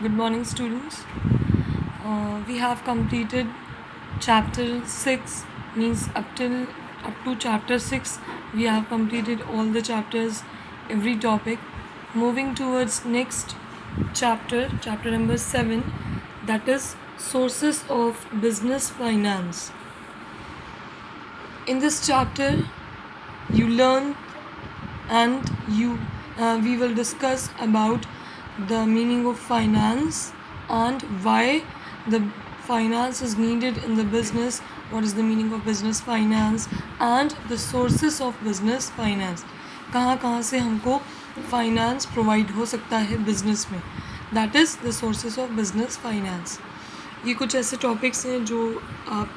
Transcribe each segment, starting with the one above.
Good morning, students. We have completed chapter 6, means up to chapter 6 we have completed all the chapters, every topic. Moving towards next chapter number 7, that is sources of business finance. In this chapter you learn and we will discuss about the meaning of finance and why the finance is needed in the business, what is the meaning of business finance and the sources of business finance, कहाँ कहाँ से हमको finance provide हो सकता है business में, that is the sources of business finance. ये कुछ ऐसे टॉपिक्स हैं जो आप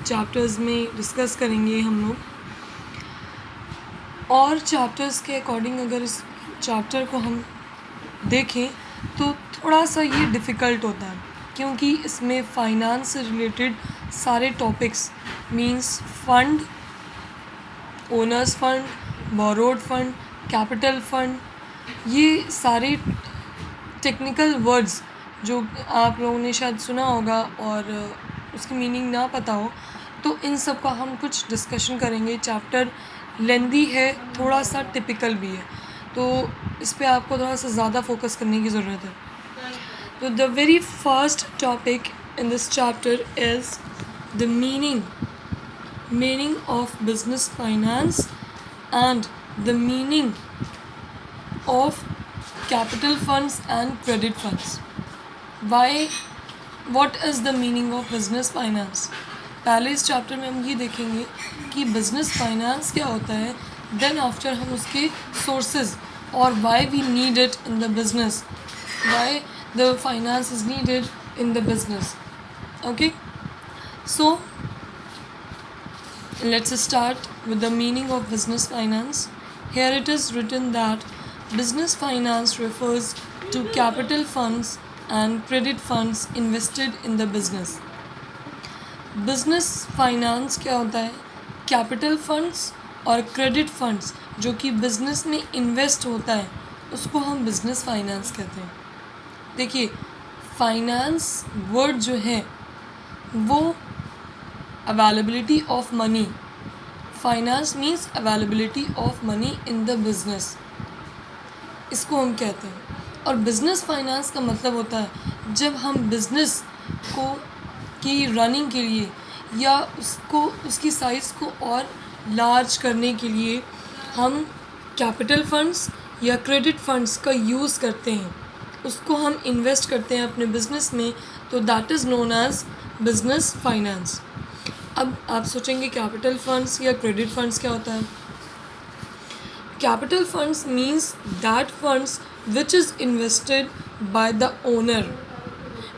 चैप्टर्स में डिस्कस करेंगे हम लोग. और चैप्टर्स के अकॉर्डिंग अगर इस चैप्टर को हम देखें तो थोड़ा सा ये डिफ़िकल्ट होता है, क्योंकि इसमें फाइनेंस से रिलेटेड सारे topics means fund, owner's fund, borrowed fund, capital fund, ये सारे टेक्निकल वर्ड्स जो आप लोगों ने शायद सुना होगा और उसकी मीनिंग ना पता हो, तो इन सब का हम कुछ डिस्कशन करेंगे. चैप्टर लेंदी है, थोड़ा सा टिपिकल भी है, तो इस पे आपको थोड़ा सा ज़्यादा फोकस करने की ज़रूरत है. तो the very first topic in this chapter is the meaning of business finance and the meaning of capital funds and credit funds. What is the meaning of business finance? पहले इस चैप्टर में हम ये देखेंगे कि बिजनेस फाइनेंस क्या होता है, देन आफ्टर हम उसके सोर्सेज और why we need it in the business, why the finance is needed in the business. Okay, so let's start with the meaning of business finance. Here it is written that business finance refers to capital funds and credit funds invested in the business. Business finance क्या होता है? Capital funds और credit funds जो कि business में invest होता है उसको हम business finance कहते हैं. देखिए, finance word जो है वो availability of money. Finance means availability of money in the business, इसको हम कहते हैं. और business finance का मतलब होता है जब हम business को की रनिंग के लिए या उसकी साइज़ को और लार्ज करने के लिए हम कैपिटल फंड्स या क्रेडिट फंड्स का यूज़ करते हैं, उसको हम इन्वेस्ट करते हैं अपने बिजनेस में, तो that is known as business finance. अब आप सोचेंगे कैपिटल फंड्स या क्रेडिट फंड्स क्या होता है? Capital funds means that funds which is invested by the owner,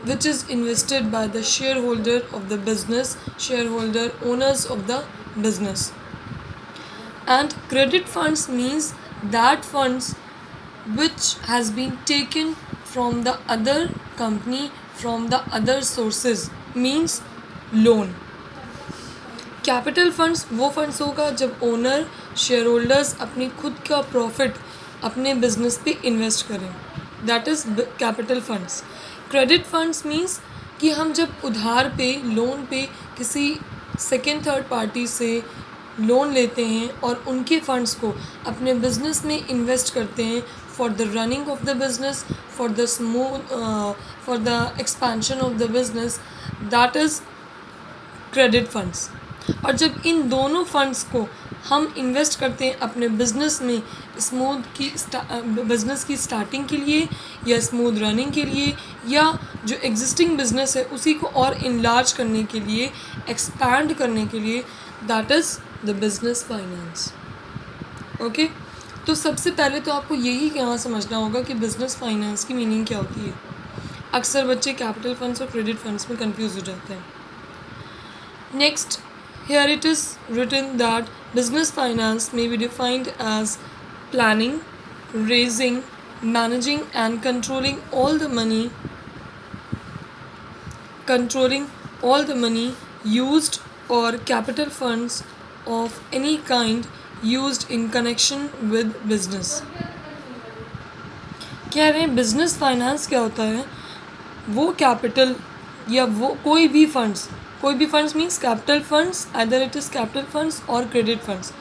which is invested by the shareholder of the business, shareholder owners of the business. And credit funds means that funds which has been taken from the other company, from the other sources, means loan. Capital funds वो funds होगा जब owner share holders अपनी खुद का profit अपने business पे invest करें, that is capital funds. Credit funds means कि हम जब उधार पे, लोन पे किसी सेकेंड थर्ड पार्टी से लोन लेते हैं और उनके फंड्स को अपने बिजनेस में इन्वेस्ट करते हैं for the running of the business, for the expansion of the business, that is credit funds. और जब इन दोनों फंड्स को हम इन्वेस्ट करते हैं अपने बिजनेस में बिजनेस की स्टार्टिंग के लिए या स्मूथ रनिंग के लिए या जो एग्जिस्टिंग बिजनेस है उसी को और इनलार्ज करने के लिए, एक्सपैंड करने के लिए, that is the business finance. Okay, तो सबसे पहले तो आपको यही यहाँ समझना होगा कि बिजनेस फाइनेंस की मीनिंग क्या होती है. अक्सर बच्चे कैपिटल फंड्स और क्रेडिट फंड्स में कंफ्यूज हो जाते हैं. Next, here it is written that business finance may be defined as planning, raising, managing and controlling all the money used or capital funds of any kind used in connection with business. कह रहे हैं business finance क्या होता है, वो capital या वो कोई भी funds means capital funds, either it is capital funds और क्रेडिट फंड्स,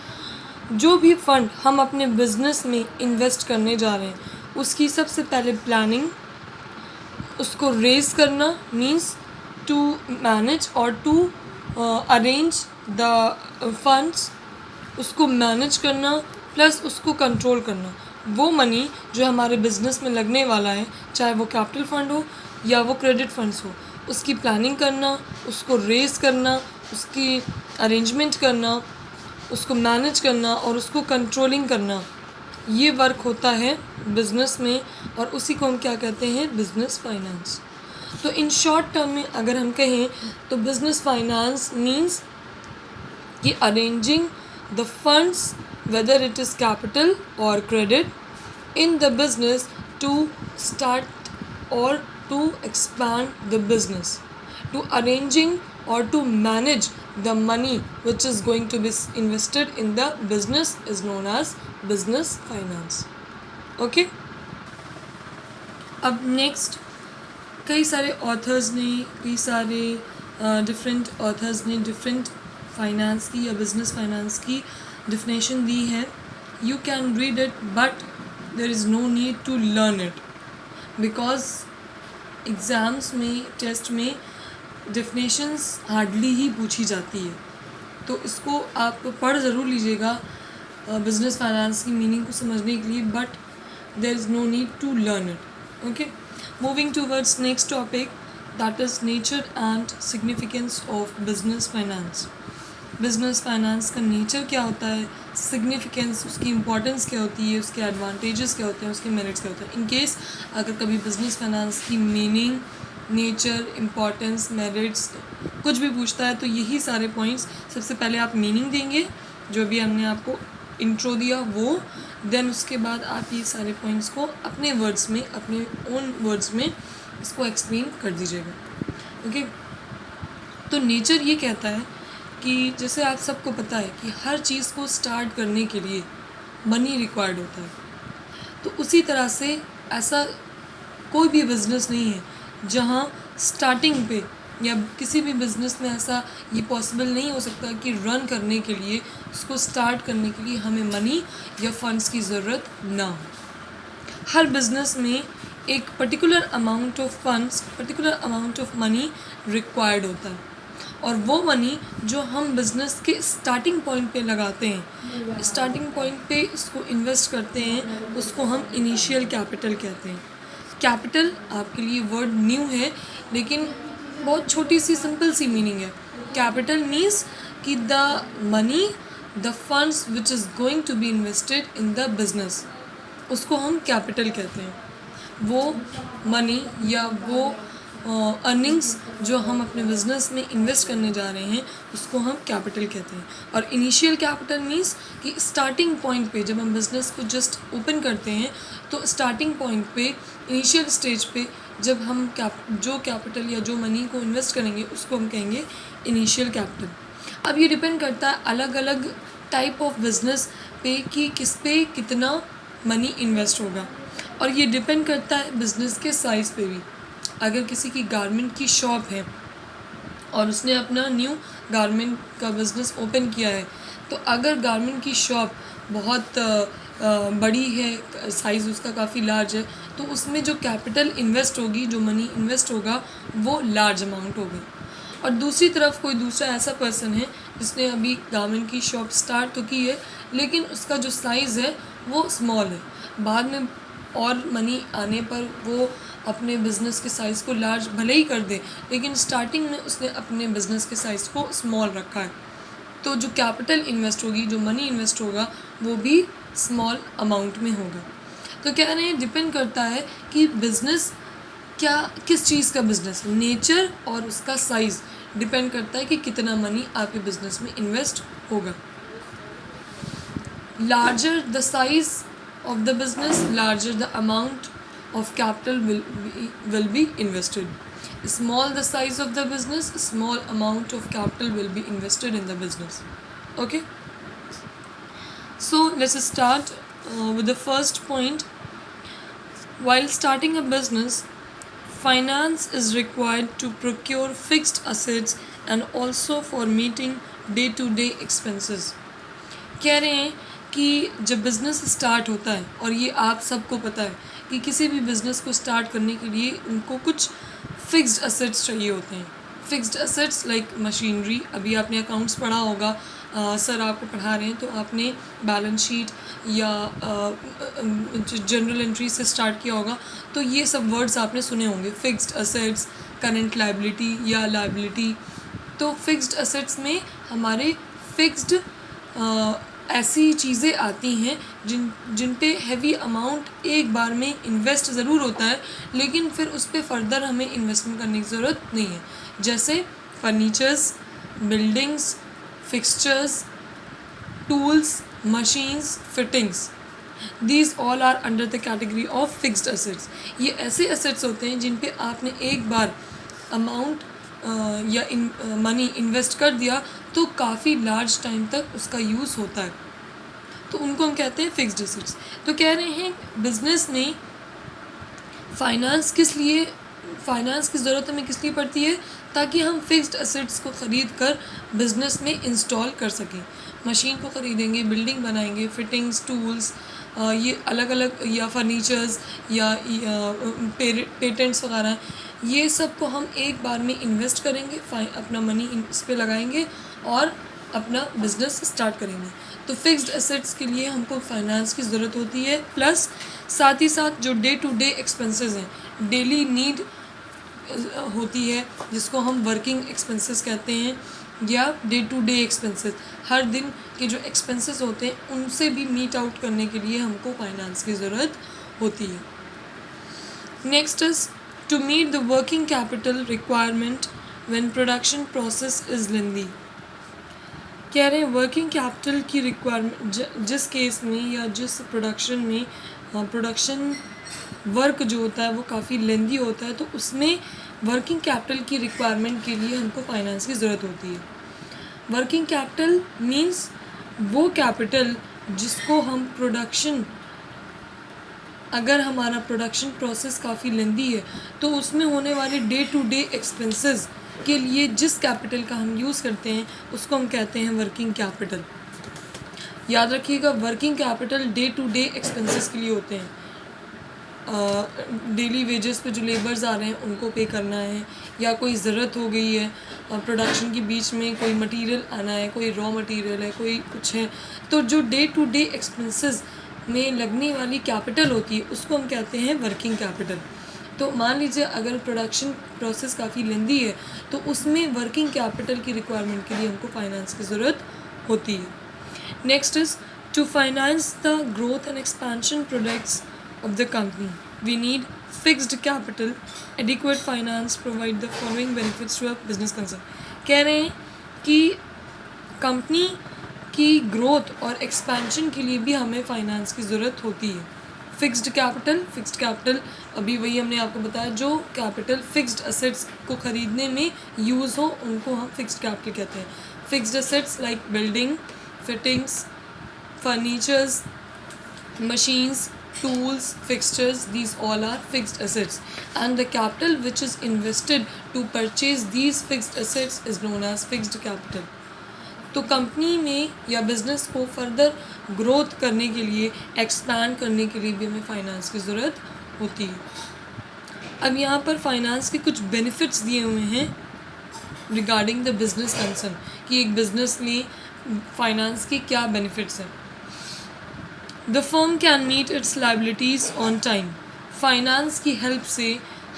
जो भी फंड हम अपने बिजनेस में इन्वेस्ट करने जा रहे हैं उसकी सबसे पहले प्लानिंग, उसको रेज करना मीन्स टू मैनेज और टू अरेंज द फंड्स, उसको मैनेज करना प्लस उसको कंट्रोल करना। वो मनी जो हमारे बिजनेस में लगने वाला है, चाहे वो कैपिटल फंड हो या वो क्रेडिट फंड्स हो, उसकी प्लानिंग करना, उसको रेज करना, उसकी अरेंजमेंट करना, उसको मैनेज करना और उसको कंट्रोलिंग करना, ये वर्क होता है बिज़नेस में और उसी को हम क्या कहते हैं, बिज़नेस फाइनेंस। तो इन शॉर्ट टर्म में अगर हम कहें तो बिज़नेस फाइनेंस मीन्स कि arranging the funds whether it is capital or credit in the business to start or to expand the business, to arranging or to manage the money which is going to be invested in the business is known as business finance. Okay, अब next कई सारे authors ने, कई सारे different authors ने different finance की या business finance की डिफिनेशन दी है. You can read it but there is no need to learn it, because exams में, टेस्ट में डिफिनेशंस हार्डली ही पूछी जाती है. तो इसको आप पढ़ ज़रूर लीजिएगा बिजनेस फाइनेंस की मीनिंग को समझने के लिए, but there is no need to learn it. Okay, moving towards next topic, that is nature and significance of business finance. Business finance का nature क्या होता है, significance उसकी importance क्या होती है, उसके advantages क्या होते हैं, उसके merits क्या होते हैं. In case अगर कभी business finance की meaning, nature, importance, merits कुछ भी पूछता है तो यही सारे points सबसे पहले आप meaning देंगे, जो भी हमने आपको इंट्रो दिया वो, देन उसके बाद आप ये सारे पॉइंट्स को अपने वर्ड्स में, अपने ओन वर्ड्स में इसको एक्सप्लेन कर दीजिएगा. ओके, तो नेचर ये कहता है कि जैसे आप सबको पता है कि हर चीज़ को स्टार्ट करने के लिए मनी रिक्वायर्ड होता है, तो उसी तरह से ऐसा कोई भी बिज़नेस नहीं है जहाँ स्टार्टिंग पे या किसी भी बिज़नेस में ऐसा ये पॉसिबल नहीं हो सकता कि रन करने के लिए, उसको स्टार्ट करने के लिए हमें मनी या फंड्स की ज़रूरत ना हो. हर बिज़नेस में एक particular amount of funds, particular amount of money required होता है, और वो मनी जो हम बिज़नेस के स्टार्टिंग पॉइंट पे लगाते हैं, स्टार्टिंग पॉइंट पे इसको इन्वेस्ट करते हैं, उसको हम इनिशियल कैपिटल कहते हैं. कैपिटल आपके लिए वर्ड न्यू है, लेकिन बहुत छोटी सी सिंपल सी मीनिंग है. कैपिटल मीन्स कि the money, the funds which is going to be invested in the business, उसको हम कैपिटल कहते हैं. वो मनी या वो अर्निंग्स जो हम अपने बिजनेस में इन्वेस्ट करने जा रहे हैं उसको हम कैपिटल कहते हैं. और इनिशियल कैपिटल मीन्स कि स्टार्टिंग पॉइंट पे जब हम बिज़नेस को जस्ट ओपन करते हैं तो स्टार्टिंग पॉइंट पे, इनिशियल स्टेज पे जब हम जो कैपिटल या जो मनी को इन्वेस्ट करेंगे उसको हम कहेंगे इनिशियल कैपिटल. अब ये डिपेंड करता है अलग अलग टाइप ऑफ बिज़नेस पे कि किस पे कितना मनी इन्वेस्ट होगा, और ये डिपेंड करता है बिज़नेस के साइज़ पे भी. अगर किसी की गारमेंट की शॉप है और उसने अपना न्यू गारमेंट का बिज़नेस ओपन किया है, तो अगर गारमेंट की शॉप बहुत बड़ी है, साइज़ उसका काफ़ी लार्ज है, तो उसमें जो कैपिटल इन्वेस्ट होगी, जो मनी इन्वेस्ट होगा वो लार्ज अमाउंट होगी. और दूसरी तरफ कोई दूसरा ऐसा पर्सन है जिसने अभी गारमेंट की शॉप स्टार्ट तो की है, लेकिन उसका जो साइज़ है वो स्मॉल है. बाद में और मनी आने पर वो अपने बिज़नेस के साइज़ को लार्ज भले ही कर दे, लेकिन स्टार्टिंग में उसने अपने बिज़नेस के साइज़ को स्मॉल रखा है, तो जो कैपिटल इन्वेस्ट होगी, जो मनी इन्वेस्ट होगा वो भी स्मॉल अमाउंट में होगा. तो कह रहे हैं डिपेंड करता है कि बिज़नेस क्या, किस चीज़ का बिज़नेस, नेचर और उसका साइज़ डिपेंड करता है कि कितना मनी आपके बिज़नेस में इन्वेस्ट होगा. Larger the size of the business, larger the amount of capital will be invested. Small the size of the business, small amount of capital will be invested in the business. Okay, so let's start with the first point. While starting a business, finance is required to procure fixed assets and also for meeting day-to-day expenses. कह रहे हैं कि जब business start होता है, और ये आप सबको पता है कि किसी भी बिज़नेस को स्टार्ट करने के लिए उनको कुछ फिक्स्ड असेट्स चाहिए होते हैं. Fixed assets like machinery. अभी आपने अकाउंट्स पढ़ा होगा, सर आपको पढ़ा रहे हैं तो आपने बैलेंस शीट या जनरल एंट्री से स्टार्ट किया होगा, तो ये सब वर्ड्स आपने सुने होंगे. फिक्स्ड असेट्स, करंट लायबिलिटी या लायबिलिटी. तो फिक्स्ड असेट्स में हमारे फिक्स्ड ऐसी चीज़ें आती हैं जिन पे हैवी अमाउंट एक बार में इन्वेस्ट ज़रूर होता है, लेकिन फिर उस पर फर्दर हमें इन्वेस्टमेंट करने की ज़रूरत नहीं है. जैसे furnitures, buildings, fixtures, tools, machines, fittings. These all are under the category of fixed assets. ये ऐसे असेट्स होते हैं जिन पे आपने एक बार अमाउंट या मनी इन्वेस्ट कर दिया तो काफ़ी लार्ज टाइम तक उसका यूज़ होता है, तो उनको हम कहते हैं फिक्स्ड असेट्स. तो कह रहे हैं बिजनेस में फाइनेंस की ज़रूरत हमें किस लिए पड़ती है, ताकि हम फिक्स्ड असेट्स को ख़रीद कर बिज़नेस में इंस्टॉल कर सकें. मशीन को ख़रीदेंगे, बिल्डिंग बनाएंगे, फिटिंग्स, टूल्स, ये अलग अलग, या फर्नीचर्स या पेटेंट्स वगैरह, ये सब को हम एक बार में इन्वेस्ट करेंगे, अपना मनी इस पर लगाएंगे और अपना बिज़नेस स्टार्ट करेंगे. तो फिक्स्ड एसेट्स के लिए हमको फाइनेंस की ज़रूरत होती है. प्लस साथ ही साथ जो डे टू डे एक्सपेंसेस हैं, डेली नीड होती है, जिसको हम वर्किंग एक्सपेंसेस कहते हैं, या डे टू डे एक्सपेंसेस, हर दिन के जो एक्सपेंसेस होते हैं उनसे भी मीट आउट करने के लिए हमको फाइनेंस की ज़रूरत होती है. Next is to meet the working capital requirement when production process is lengthy. कह रहे हैं वर्किंग कैपिटल की रिक्वायरमेंट जिस केस में या जिस प्रोडक्शन में प्रोडक्शन वर्क जो होता है वो काफ़ी लेंदी होता है, तो उसमें वर्किंग कैपिटल की रिक्वायरमेंट के लिए हमको फाइनेंस की ज़रूरत होती है. वर्किंग कैपिटल मीन्स वो कैपिटल जिसको हम अगर हमारा प्रोडक्शन प्रोसेस काफ़ी लेंदी है तो उसमें होने वाले डे टू डे एक्सपेंसेस के लिए जिस कैपिटल का हम यूज़ करते हैं उसको हम कहते हैं वर्किंग कैपिटल. याद रखिएगा, working capital day to day expenses के लिए होते हैं. डेली वेजेस पे जो लेबर्स आ रहे हैं उनको पे करना है, या कोई ज़रूरत हो गई है प्रोडक्शन के बीच में, कोई मटेरियल आना है, कोई रॉ मटेरियल है, कोई कुछ है, तो जो डे टू डे एक्सपेंसेस में लगने वाली कैपिटल होती है उसको हम कहते हैं वर्किंग कैपिटल. तो मान लीजिए अगर प्रोडक्शन प्रोसेस काफ़ी लेंदी है तो उसमें वर्किंग कैपिटल की रिक्वायरमेंट के लिए हमको फाइनेंस की ज़रूरत होती है. Next is to finance the growth and expansion products of the company. We need fixed capital. Adequate finance provide the following benefits to a business concern. कह रहे हैं कि कंपनी की ग्रोथ और एक्सपेंशन के लिए भी हमें फाइनेंस की ज़रूरत होती है. फिक्स्ड कैपिटल अभी वही हमने आपको बताया, जो कैपिटल फिक्स्ड असेट्स को ख़रीदने में यूज़ हो उनको हम फिक्स्ड कैपिटल कहते हैं. Fixed assets like building, fittings, furnitures, machines, tools, fixtures, these all are fixed assets, and the capital which is invested to purchase these fixed assets is known as fixed capital. तो company में या business को further growth करने के लिए, expand करने के लिए भी हमें फाइनेंस की ज़रूरत होती है. अब यहाँ पर फाइनेंस के कुछ बेनिफिट्स दिए हुए हैं रिगार्डिंग द बिज़नेस कंसर्न, कि एक बिज़नेस में फाइनेंस के क्या बेनिफिट्स हैं. The firm can meet its liabilities on time. Finance की हेल्प से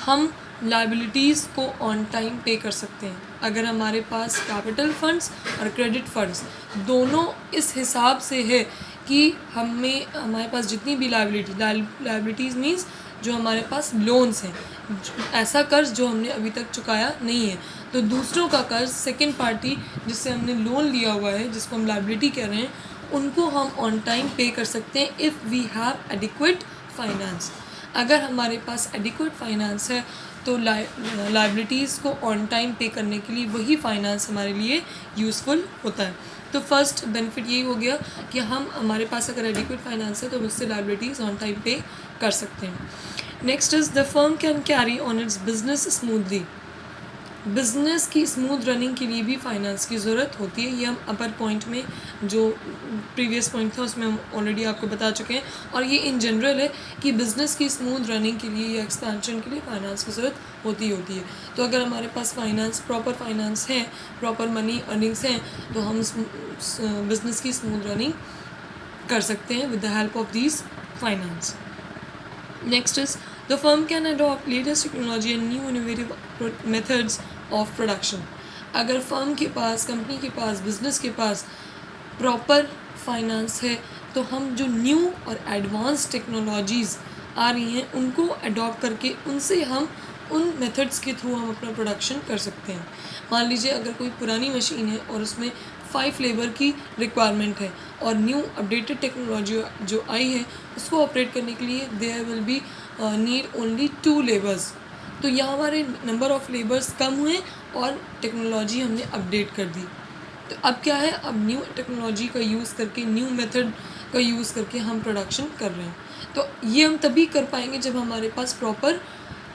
हम लाइबिलिटीज़ को ऑन टाइम पे कर सकते हैं. अगर हमारे पास कैपिटल फंड्स और क्रेडिट फंड्स दोनों इस हिसाब से है कि हमारे पास जितनी भी लाइबिलिटीज़ मीन्स जो हमारे पास लोन्स हैं, ऐसा कर्ज जो हमने अभी तक चुकाया नहीं है, तो दूसरों का कर्ज, सेकेंड पार्टी जिससे हमने लोन लिया हुआ है, जिसको हम लाइबिलिटी कह रहे हैं, उनको हम ऑन टाइम पे कर सकते हैं if we have adequate finance. अगर हमारे पास एडिक्वेट फाइनेंस है तो लाइबिलिटीज़ को ऑन टाइम पे करने के लिए वही फाइनेंस हमारे लिए यूज़फुल होता है. तो फर्स्ट बेनिफिट यही हो गया कि हमारे पास अगर एडिक्वेट फाइनेंस है तो उससे लाइबिलिटीज़ ऑन टाइम पे कर सकते हैं. Next is the firm can carry on it's business smoothly. Business की स्मूथ रनिंग के लिए भी फाइनेंस की ज़रूरत होती है। ये हम अपर पॉइंट में जो प्रीवियस पॉइंट था उसमें हम ऑलरेडी आपको बता चुके हैं, और ये इन जनरल है कि बिज़नेस की स्मूथ रनिंग के लिए या एक्सपेंशन के लिए फाइनेंस की ज़रूरत होती है। तो अगर हमारे पास फाइनेंस, प्रॉपर फाइनेंस है, प्रॉपर मनी अर्निंग्स हैं, तो हम बिज़नेस की स्मूथ रनिंग कर सकते हैं with the help of these finance. Next is the firm can adopt latest technology and new innovative methods of production. अगर फर्म के पास, कंपनी के पास, बिजनेस के पास प्रॉपर फाइनेंस है तो हम जो न्यू और एडवांस टेक्नोलॉजीज़ आ रही हैं उनको अडॉप्ट करके उनसे हम उन मेथड्स के थ्रू हम अपना प्रोडक्शन कर सकते हैं। मान लीजिए अगर कोई पुरानी मशीन है और उसमें 5 लेबर की रिक्वायरमेंट है और न्यू अपडेटेड टेक्नोलॉजी जो आई है उसको ऑपरेट करने के लिए there will be need only 2 labours. तो यहाँ हमारे नंबर ऑफ़ लेबर्स कम हुए और टेक्नोलॉजी हमने अपडेट कर दी। तो अब क्या है, अब न्यू टेक्नोलॉजी का यूज़ करके, न्यू मेथड का यूज़ करके हम प्रोडक्शन कर रहे हैं। तो ये हम तभी कर पाएंगे जब हमारे पास प्रॉपर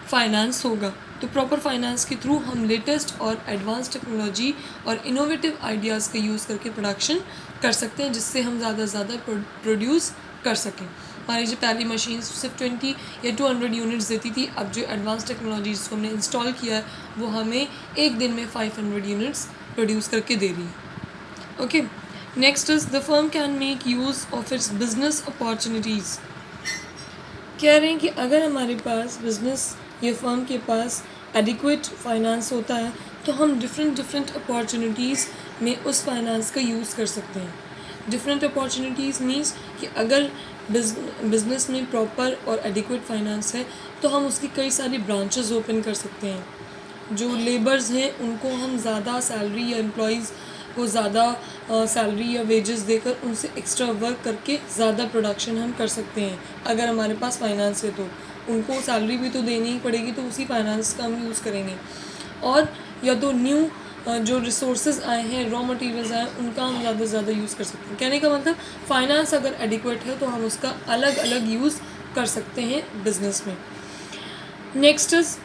फाइनेंस होगा। तो प्रॉपर फाइनेंस के थ्रू हम लेटेस्ट और एडवांस टेक्नोलॉजी और इनोवेटिव आइडियाज़ का यूज़ करके प्रोडक्शन कर सकते हैं, जिससे हम ज़्यादा से ज़्यादा प्रोड्यूस कर सकें। मान लीजिए पहली मशीन सिर्फ 20 या 200 यूनिट्स देती थी, अब जो एडवांस टेक्नोलॉजी जिसको हमने इंस्टॉल किया है वो हमें एक दिन में 500 यूनिट्स प्रोड्यूस करके दे रही है। Okay, next is the firm can make use of its business opportunities. कह रहे हैं कि अगर हमारे पास बिजनेस या फर्म के पास एडिक्वेट फाइनेंस होता है तो हम डिफरेंट अपॉर्चुनिटीज़ में उस फाइनेंस का यूज़ कर सकते हैं। डिफरेंट अपॉर्चुनिटीज़ मीन्स कि अगर बिजनेस में प्रॉपर और एडिक्वेट फाइनेंस है तो हम उसकी कई सारी ब्रांचेस ओपन कर सकते हैं। जो लेबर्स हैं उनको हम ज़्यादा सैलरी या एम्प्लॉयज़ को ज़्यादा सैलरी या वेजेस देकर उनसे एक्स्ट्रा वर्क करके ज़्यादा प्रोडक्शन हम कर सकते हैं। अगर हमारे पास फाइनेंस है तो उनको सैलरी भी तो देनी ही पड़ेगी, तो उसी फाइनेंस का हम यूज़ करेंगे। और या तो न्यू जो रिसोर्सेज आए हैं, रॉ मटेरियल्स आए हैं, उनका हम ज़्यादा से ज़्यादा यूज़ कर सकते हैं। कहने का मतलब फाइनेंस अगर एडिक्वेट है तो हम उसका अलग अलग यूज़ कर सकते हैं बिजनेस में। Next is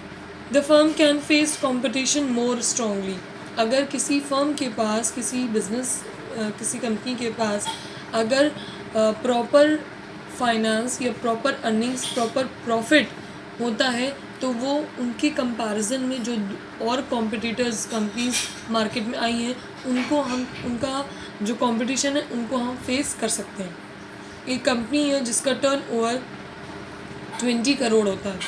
the firm can face competition more strongly. अगर किसी फर्म के पास, किसी बिजनेस, किसी कंपनी के पास अगर प्रॉपर फाइनेंस या प्रॉपर अर्निंग्स, प्रॉपर प्रॉफिट होता है तो वो उनके कंपैरिजन में जो और कॉम्पिटिटर्स कंपनीज मार्केट में आई हैं उनको हम, उनका जो कंपटीशन है उनको हम फेस कर सकते हैं। एक कंपनी है जिसका टर्नओवर 20 करोड़ होता है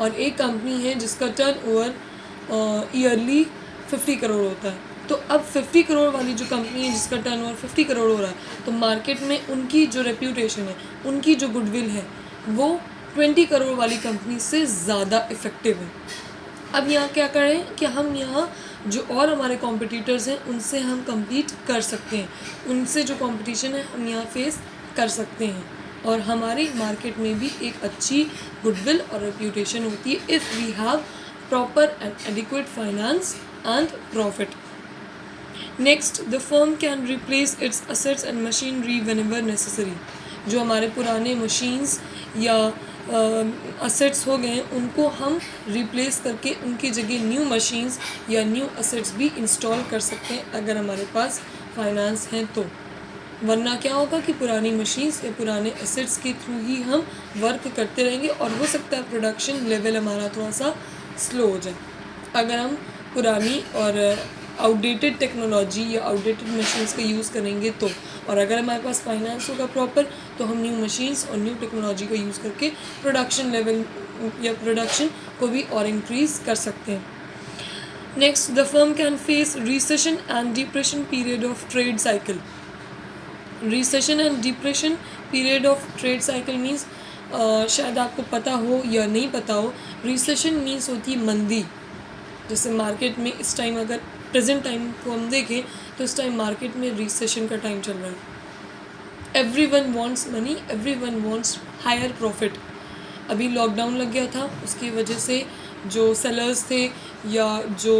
और एक कंपनी है जिसका टर्नओवर ईयरली 50 करोड़ होता है। तो अब 50 करोड़ वाली जो कंपनी है जिसका टर्नओवर 50 करोड़ हो रहा है तो मार्केट में उनकी जो रेप्यूटेशन है, उनकी जो गुडविल है वो 20 करोड़ वाली कंपनी से ज़्यादा इफ़ेक्टिव है। अब यहाँ क्या करें कि हम यहाँ जो और हमारे कॉम्पिटिटर्स हैं उनसे हम कम्पीट कर सकते हैं, उनसे जो कंपटीशन है हम यहाँ फेस कर सकते हैं और हमारी मार्केट में भी एक अच्छी गुडविल और रेप्यूटेशन होती है if we have proper and adequate finance and profit. Next, the firm can replace its assets and machinery whenever necessary. जो हमारे पुराने मशीन्स या असेट्स हो गए हैं उनको हम रिप्लेस करके उनकी जगह न्यू मशीन्स या न्यू असेट्स भी इंस्टॉल कर सकते हैं अगर हमारे पास फाइनेंस है तो। वरना क्या होगा कि पुरानी मशीन्स या पुराने एसेट्स के थ्रू ही हम वर्क करते रहेंगे और हो सकता है प्रोडक्शन लेवल हमारा थोड़ा सा स्लो हो जाए अगर हम पुरानी और आउटडेटेड टेक्नोलॉजी या आउटडेटेड मशीन्स का यूज़ करेंगे तो। और अगर हमारे पास फाइनेंस होगा प्रॉपर तो हम न्यू मशीन्स और न्यू टेक्नोलॉजी का यूज़ करके प्रोडक्शन लेवल या प्रोडक्शन को भी और इंक्रीज़ कर सकते हैं। Next, the firm can face recession and depression period of trade cycle. Recession and depression period of trade cycle means शायद आपको पता हो या नहीं पता हो, रिसेशन मीन्स होती है मंदी। जैसे मार्केट में इस टाइम अगर प्रेजेंट टाइम को हम देखें तो इस टाइम मार्केट में रिसेशन का टाइम चल रहा है। Everyone wants money, everyone wants higher profit. अभी लॉकडाउन लग गया था, उसकी वजह से जो सेलर्स थे या जो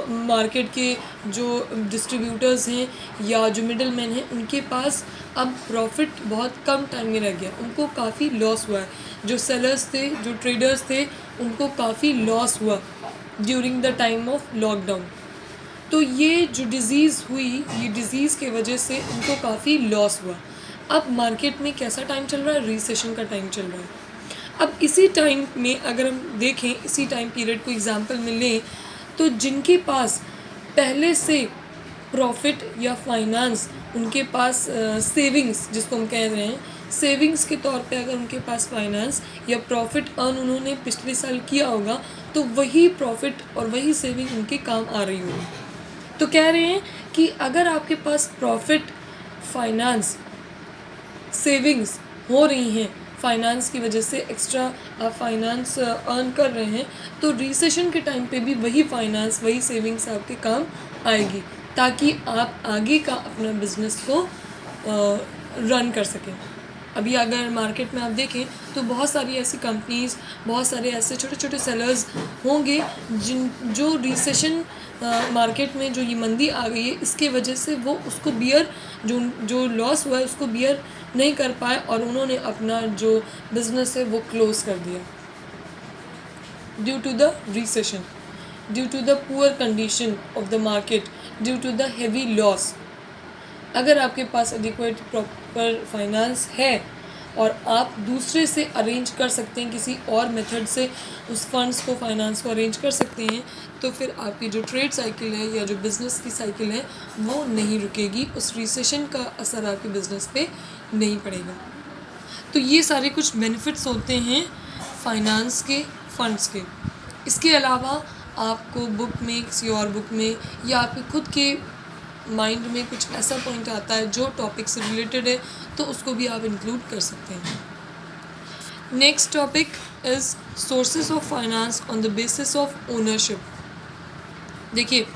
मार्केट के जो डिस्ट्रीब्यूटर्स हैं या जो मिडल मैन हैं, उनके पास अब प्रॉफिट बहुत कम टाइम में रह गया, उनको काफ़ी लॉस हुआ है। जो सेलर्स थे, जो ट्रेडर्स थे, उनको काफ़ी लॉस हुआ during the time of lockdown. तो ये जो डिज़ीज़ हुई, ये डिज़ीज़ के वजह से उनको काफ़ी लॉस हुआ। अब मार्केट में कैसा टाइम चल रहा है? रिसेशन का टाइम चल रहा है। अब इसी टाइम में अगर हम देखें, इसी टाइम पीरियड को एग्जांपल में लें, तो जिनके पास पहले से प्रॉफिट या फाइनेंस, उनके पास सेविंग्स जिसको हम कह रहे हैं, सेविंग्स के तौर पे अगर उनके पास फाइनेंस या प्रॉफिट अर्न उन्होंने पिछले साल किया होगा, तो वही प्रॉफिट और वही सेविंग उनके काम आ रही होगी। तो कह रहे हैं कि अगर आपके पास प्रॉफिट, फाइनेंस, सेविंग्स हो रही हैं, फाइनेंस की वजह से एक्स्ट्रा आप फाइनेंस अर्न कर रहे हैं, तो रिसेशन के टाइम पे भी वही फाइनेंस, वही सेविंग्स आपके काम आएगी, ताकि आप आगे का अपना बिजनेस को रन कर सकें। अभी अगर मार्केट में आप देखें तो बहुत सारी ऐसी कंपनीज़, बहुत सारे ऐसे छोटे छोटे सेलर्स होंगे जो रिसेशन मार्केट में जो ये मंदी आ गई है, इसके वजह से वो उसको बियर, जो लॉस हुआ है उसको बियर नहीं कर पाए और उन्होंने अपना जो बिज़नेस है वो क्लोज़ कर दिया due to the recession, due to the poor condition of the market, due to the heavy loss. अगर आपके पास एडिक्वेट प्रॉपर फाइनेंस है और आप दूसरे से अरेंज कर सकते हैं, किसी और मेथड से उस फंड्स को, फाइनेंस को अरेंज कर सकते हैं, तो फिर आपकी जो ट्रेड साइकिल है या जो बिज़नेस की साइकिल है वो नहीं रुकेगी, उस रिसेशन का असर आपके बिज़नेस पे नहीं पड़ेगा। तो ये सारे कुछ बेनिफिट्स होते हैं फाइनेंस के, फंड्स के। इसके अलावा आपको बुक में, किसी और बुक में या आपके खुद के माइंड में कुछ ऐसा पॉइंट आता है जो टॉपिक से रिलेटेड है, तो उसको भी आप इंक्लूड कर सकते हैं। Next topic is sources of finance on the basis of ownership. देखिए,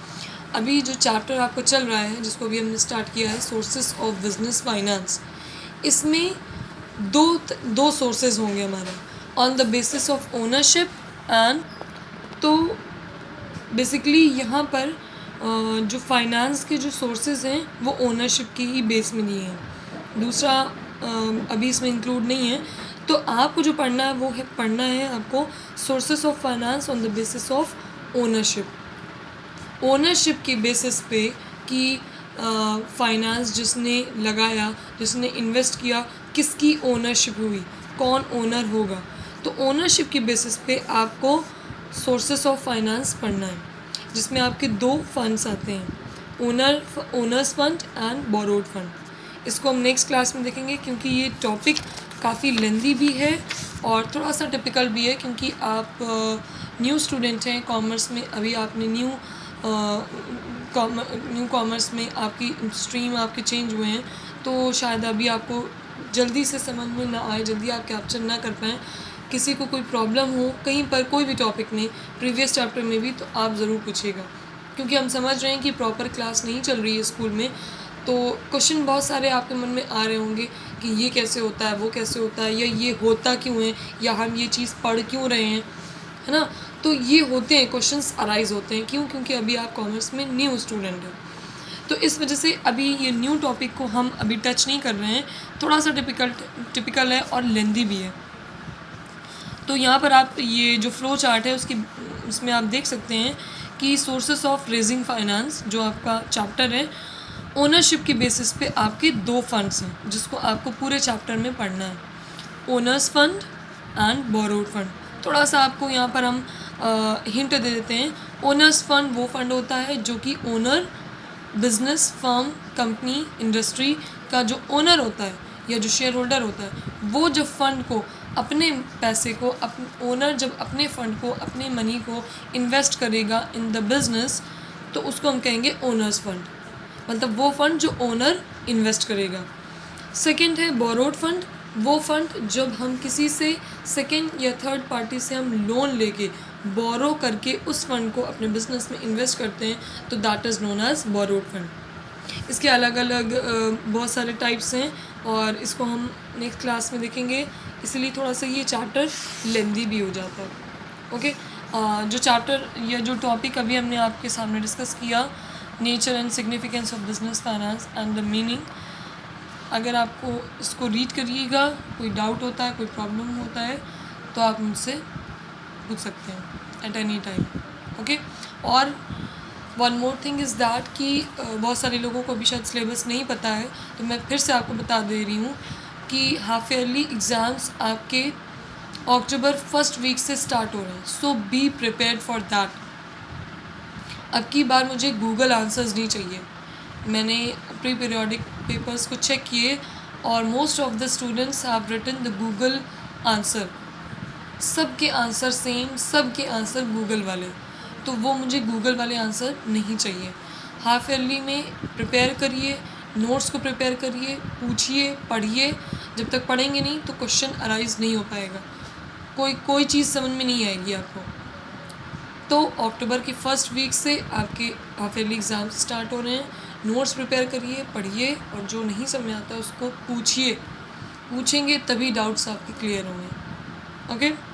अभी जो चैप्टर आपको चल रहा है, जिसको भी हमने स्टार्ट किया है, सोर्सेज ऑफ बिजनेस फाइनेंस, इसमें दो सोर्सेज होंगे हमारे, on the basis of ownership and, तो बेसिकली यहाँ पर जो फाइनेंस के जो सोर्सेज हैं वो ओनरशिप के ही बेस में दिए हैं, दूसरा अभी इसमें इंक्लूड नहीं है। तो आपको जो पढ़ना है वो है, पढ़ना है आपको sources of finance on the basis of ownership. Ownership के बेसिस पे कि फाइनेंस जिसने लगाया, जिसने इन्वेस्ट किया, किसकी ओनरशिप हुई, कौन ओनर होगा, तो ओनरशिप के बेसिस पे आपको सोर्सेज ऑफ फाइनेंस पढ़ना है, जिसमें आपके दो फंड्स आते हैं, owner's fund and borrowed fund. इसको हम नेक्स्ट क्लास में देखेंगे, क्योंकि ये टॉपिक काफ़ी लेंदी भी है और थोड़ा सा टिपिकल भी है, क्योंकि आप न्यू स्टूडेंट हैं कॉमर्स में, अभी आपने न्यू कॉमर्स में आपकी स्ट्रीम आपके चेंज हुए हैं, तो शायद अभी आपको जल्दी से समझ में ना आए, जल्दी आप कैप्चर ना कर पाएँ। किसी को कोई प्रॉब्लम हो कहीं पर, कोई भी टॉपिक में, प्रीवियस चैप्टर में भी, तो आप ज़रूर पूछिएगा, क्योंकि हम समझ रहे हैं कि प्रॉपर क्लास नहीं चल रही है स्कूल में, तो क्वेश्चन बहुत सारे आपके मन में आ रहे होंगे कि ये कैसे होता है, वो कैसे होता है, या ये होता क्यों है, या हम ये चीज़ पढ़ क्यों रहे हैं, है ना। तो ये होते हैं, क्वेश्चंस अराइज होते हैं, क्यों? क्योंकि अभी आप कॉमर्स में न्यू स्टूडेंट हैं, तो इस वजह से अभी ये न्यू टॉपिक को हम अभी टच नहीं कर रहे हैं, थोड़ा सा टिपिकल है और लेंदी भी है। तो यहाँ पर आप ये जो फ्लो चार्ट है उसमें आप देख सकते हैं कि सोर्सेस ऑफ रेजिंग फाइनेंस, जो आपका चैप्टर है, ओनरशिप के बेसिस पे आपके दो फंड्स हैं जिसको आपको पूरे चैप्टर में पढ़ना है, owner's fund and borrowed fund. थोड़ा सा आपको यहाँ पर हम हिंट दे देते हैं। ओनर्स फंड वो फंड होता है जो कि owner, business, firm, company, industry का जो ओनर होता है या जो शेयर होल्डर होता है, वो जब फंड को, अपने पैसे को, ओनर जब अपने फंड को, अपने मनी को इन्वेस्ट करेगा इन द बिज़नेस, तो उसको हम कहेंगे ओनर्स फंड, मतलब वो फंड जो ओनर इन्वेस्ट करेगा। सेकंड है बोरोड फंड, वो फंड जब हम किसी से सेकंड या थर्ड पार्टी से हम लोन लेके बोरो करके उस फंड को अपने बिजनेस में इन्वेस्ट करते हैं, तो that is known as borrowed fund. इसके अलग अलग बहुत सारे टाइप्स हैं और इसको हम नेक्स्ट क्लास में देखेंगे, इसलिए थोड़ा सा ये चैप्टर लेंदी भी हो जाता है। ओके, जो चैप्टर या जो टॉपिक अभी हमने आपके सामने डिस्कस किया, nature and significance of business finance and the meaning, अगर आपको इसको रीड करिएगा, कोई डाउट होता है, कोई प्रॉब्लम होता है तो आप मुझसे पूछ सकते हैं एट एनी टाइम। ओके, और one more thing is that कि बहुत सारे लोगों को अभी शायद सिलेबस नहीं पता है, तो मैं फिर से आपको बता दे रही हूँ कि हाफ ईयरली एग्ज़ाम्स आपके अक्टूबर फर्स्ट वीक से स्टार्ट हो रहे हैं, so be prepared for that. अब की बार मुझे गूगल आंसर्स नहीं चाहिए। मैंने प्री पीरियोडिक पेपर्स को चेक किए और most of the students have written the Google answer, सबके आंसर सेम, सबके आंसर गूगल वाले, तो वो मुझे गूगल वाले आंसर नहीं चाहिए। हाफ ईयरली में प्रिपेयर करिए, नोट्स को प्रिपेयर करिए, पूछिए, पढ़िए। जब तक पढ़ेंगे नहीं तो क्वेश्चन अराइज नहीं हो पाएगा, कोई चीज़ समझ में नहीं आएगी आपको। तो अक्टूबर की फर्स्ट वीक से आपके हाफ ईयरली एग्ज़ाम स्टार्ट हो रहे हैं। नोट्स प्रिपेयर करिए, पढ़िए, और जो नहीं समझ में आता उसको पूछिए, पूछेंगे तभी डाउट्स आपके क्लियर होंगे। ओके।